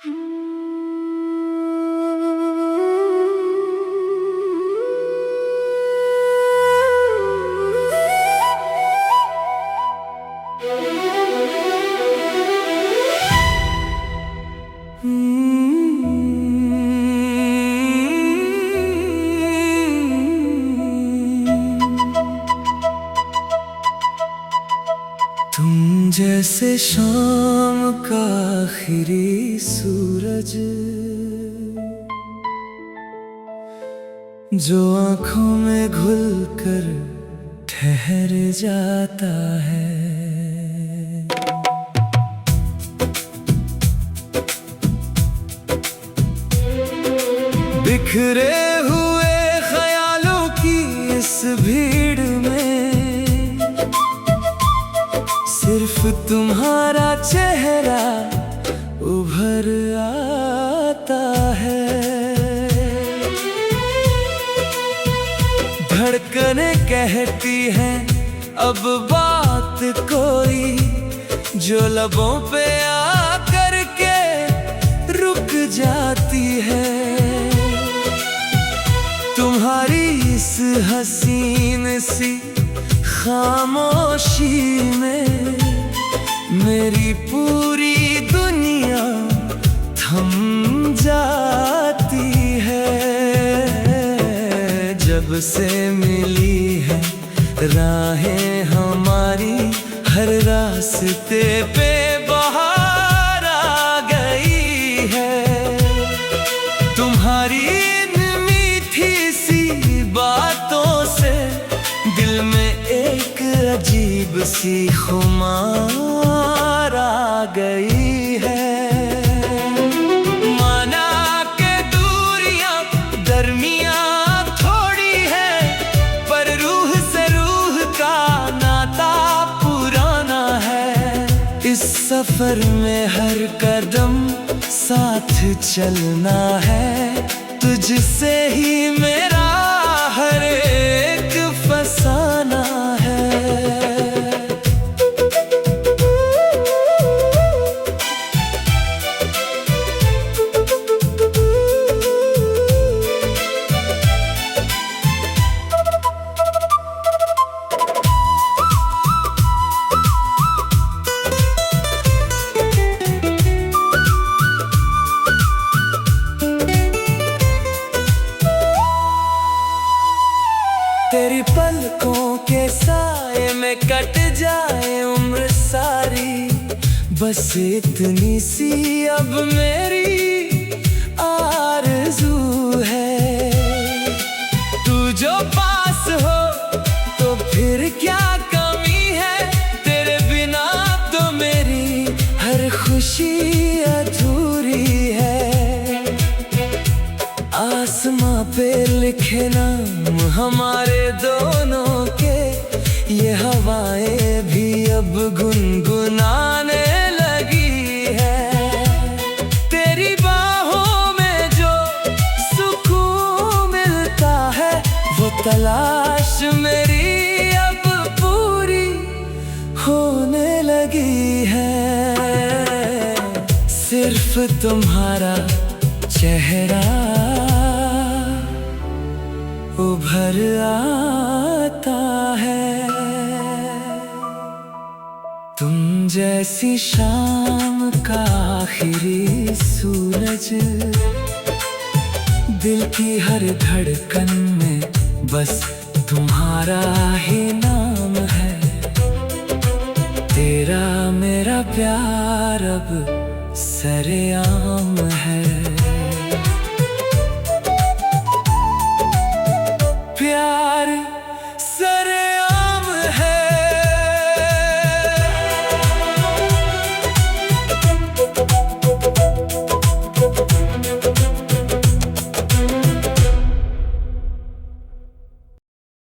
तुम जैसे शाम का आखिरी सूरज जो आंखों में घुल कर ठहर जाता है। बिखरे हुए ख्यालों की इस भीड़ में सिर्फ तुम्हारा चेहरा उभर आता है। धड़कने कहती हैं अब बात कोई जो लबों पे आकर के रुक जाती है। तुम्हारी इस हसीन सी खामोशी में मेरी पूरी दुनिया थम जाती है। जब से मिली है राहें हमारी हर रास्ते पे बहार आ गई है। तुम्हारी इन मीठी सी बातों से दिल में एक अजीब सी खुमार आ गई है। माना के दूरियां दरमियां थोड़ी है पर रूह से रूह का नाता पुराना है। इस सफर में हर कदम साथ चलना है। तुझसे ही मेरा हर एक फसाना है। तेरी पलकों के साए में कट जाए उम्र सारी, बस इतनी सी अब मेरी आरज़ू है। तू जो पास हो तो फिर क्या कमी है, तेरे बिना तो मेरी हर खुशी अधूरी है। आसमां पे लिखे नाम हमारे दोनों के, ये हवाएं भी अब गुनगुनाने लगी है। तेरी बाहों में जो सुकून मिलता है, वो तलाश मेरी अब पूरी होने लगी है। सिर्फ तुम्हारा चेहरा उभर आता है। तुम जैसी शाम का आखिरी सूरज, दिल की हर धड़कन में बस तुम्हारा ही नाम है। तेरा मेरा प्यार अब सरेआम है।